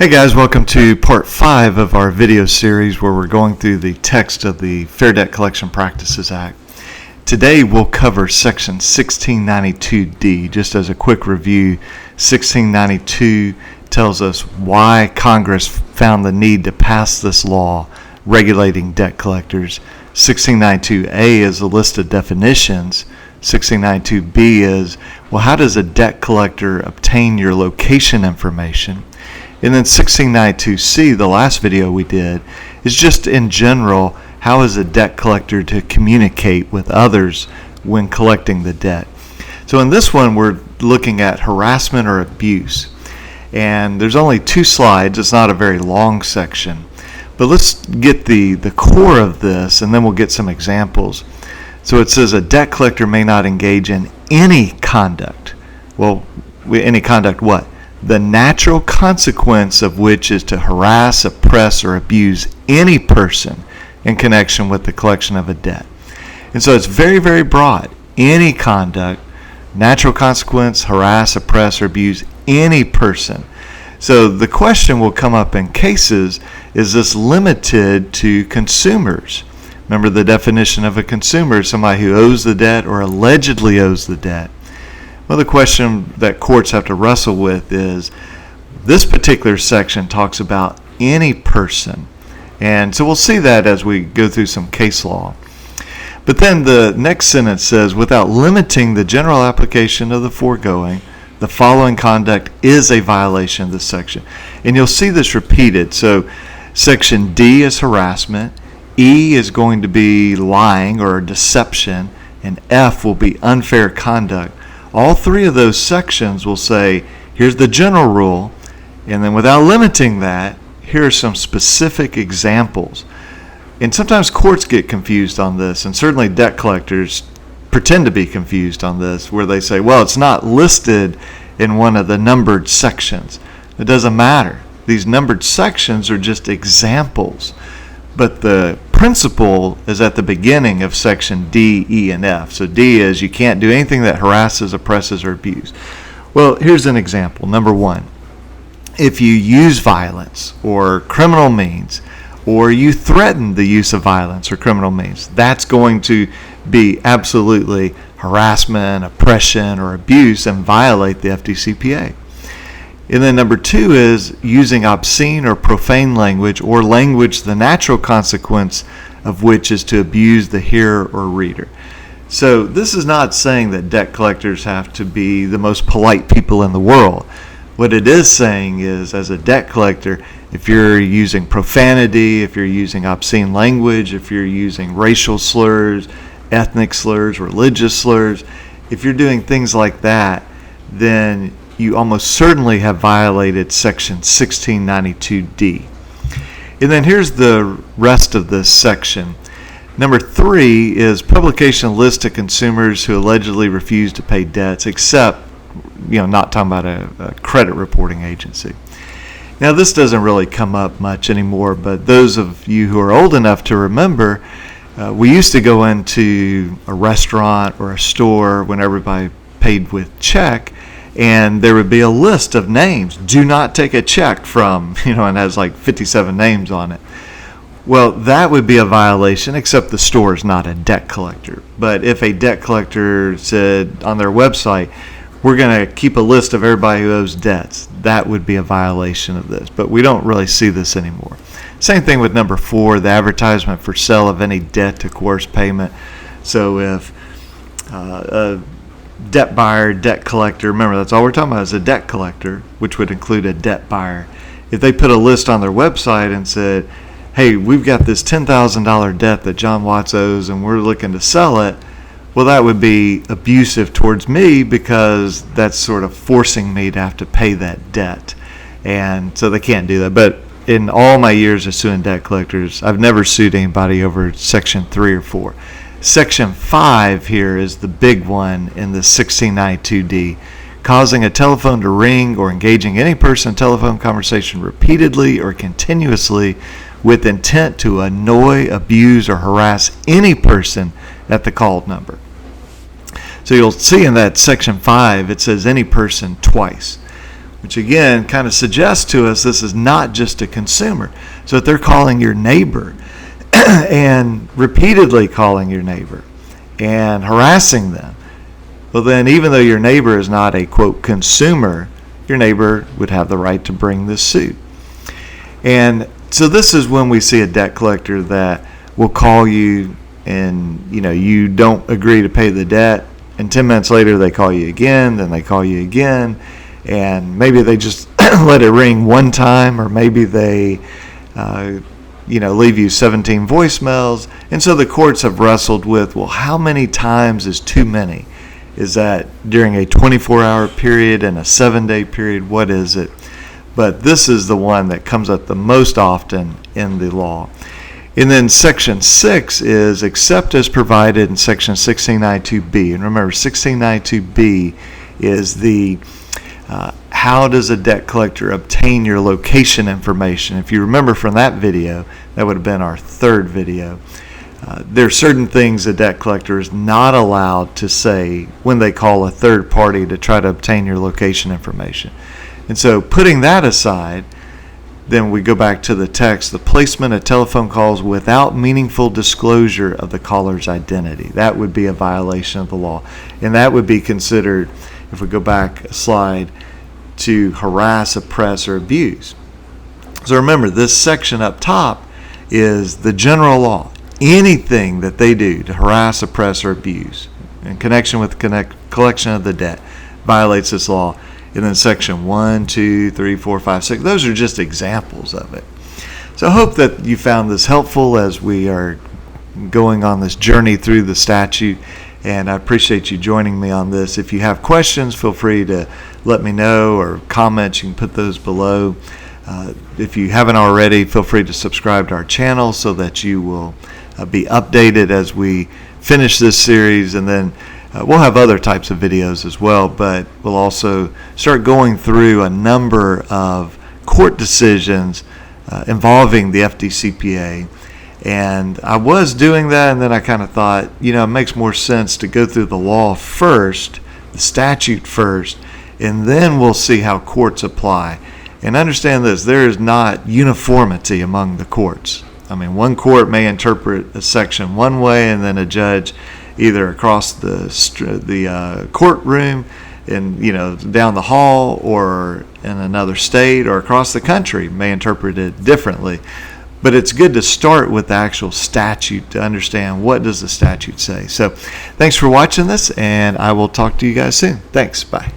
Hey guys, welcome to part 5 of our video series where we're going through the text of the Fair Debt Collection Practices Act. Today we'll cover section 1692D. Just as a quick review, 1692 tells us why Congress found the need to pass this law regulating debt collectors. 1692A is a list of definitions. 1692B is, well, how does a debt collector obtain your location information? And then 1692C, the last video we did, is just in general, how is a debt collector to communicate with others when collecting the debt? So in this one, we're looking at harassment or abuse. And there's only 2 slides. It's not a very long section. But let's get the core of this, and then we'll get some examples. So it says a debt collector may not engage in any conduct. Well, any conduct what? The natural consequence of which is to harass, oppress, or abuse any person in connection with the collection of a debt. And so it's very, very broad. Any conduct, natural consequence, harass, oppress, or abuse any person. So the question will come up in cases, is this limited to consumers? Remember, the definition of a consumer is somebody who owes the debt or allegedly owes the debt. Well, the question that courts have to wrestle with is, this particular section talks about any person. And so we'll see that as we go through some case law. But then the next sentence says, without limiting the general application of the foregoing, the following conduct is a violation of this section. And you'll see this repeated. So section D is harassment, E is going to be lying or deception, and F will be unfair conduct. All 3 of those sections will say, here's the general rule, and then without limiting that, here are some specific examples. And sometimes courts get confused on this, and certainly debt collectors pretend to be confused on this, where they say, well, it's not listed in one of the numbered sections. It doesn't matter. These numbered sections are just examples. But the principle is at the beginning of section D, E, and F. So D is you can't do anything that harasses, oppresses, or abuses. Well, here's an example. Number 1, if you use violence or criminal means, or you threaten the use of violence or criminal means, that's going to be absolutely harassment, oppression, or abuse and violate the FDCPA. And then number 2 is using obscene or profane language or language the natural consequence of which is to abuse the hearer or reader. So this is not saying that debt collectors have to be the most polite people in the world. What it is saying is, as a debt collector, if you're using profanity, if you're using obscene language, if you're using racial slurs, ethnic slurs, religious slurs, if you're doing things like that, then you almost certainly have violated section 1692D. And then here's the rest of this section. Number 3 is publication list of consumers who allegedly refuse to pay debts, except, not talking about a credit reporting agency. Now, this doesn't really come up much anymore, but those of you who are old enough to remember, we used to go into a restaurant or a store when everybody paid with check, and there would be a list of names. Do not take a check from, and has like 57 names on it. Well, that would be a violation, except the store is not a debt collector. But if a debt collector said on their website, we're going to keep a list of everybody who owes debts, that would be a violation of this. But we don't really see this anymore. Same thing with number 4, the advertisement for sale of any debt to coerce payment. So if a debt buyer, debt collector, remember that's all we're talking about is a debt collector, which would include a debt buyer. If they put a list on their website and said, hey, we've got this $10,000 debt that John Watts owes and we're looking to sell it, well, that would be abusive towards me because that's sort of forcing me to have to pay that debt. And so they can't do that. But in all my years of suing debt collectors, I've never sued anybody over section 3 or 4. Section 5 here is the big one in the 1692D, causing a telephone to ring or engaging any person in telephone conversation repeatedly or continuously with intent to annoy, abuse, or harass any person at the called number. So you'll see in that section 5, it says any person twice. which again kind of suggests to us this is not just a consumer. So if they're calling your neighbor and repeatedly calling your neighbor and harassing them, well then, even though your neighbor is not a, quote, consumer, your neighbor would have the right to bring this suit. And so this is when we see a debt collector that will call you and, you don't agree to pay the debt, and 10 minutes later they call you again, then they call you again, and maybe they just let it ring one time, or maybe they leave you 17 voicemails. And so the courts have wrestled with, well, how many times is too many? Is that during a 24-hour period and a 7-day period? What is it? But this is the one that comes up the most often in the law. And then Section 6 is except as provided in Section 1692B. And remember, 1692B is the how does a debt collector obtain your location information? If you remember from that video, that would have been our third video. There are certain things a debt collector is not allowed to say when they call a third party to try to obtain your location information. And so putting that aside, then we go back to the text, the placement of telephone calls without meaningful disclosure of the caller's identity. That would be a violation of the law. And that would be considered, if we go back a slide, to harass, oppress, or abuse. So remember, this section up top is the general law. Anything that they do to harass, oppress, or abuse in connection with the collection of the debt violates this law. And then section 1, 2, 3, 4, 5, 6, those are just examples of it. So I hope that you found this helpful as we are going on this journey through the statute, and I appreciate you joining me on this. If you have questions, feel free to let me know, or comments, you can put those below. If you haven't already, feel free to subscribe to our channel so that you will be updated as we finish this series, and then we'll have other types of videos as well, but we'll also start going through a number of court decisions involving the FDCPA. And I was doing that, and then I kind of thought, it makes more sense to go through the law first, the statute first, and then we'll see how courts apply. And understand this, there is not uniformity among the courts. I mean, one court may interpret a section one way, and then a judge either across the courtroom and down the hall, or in another state, or across the country may interpret it differently. But it's good to start with the actual statute to understand what does the statute say. So thanks for watching this, and I will talk to you guys soon. Thanks. Bye.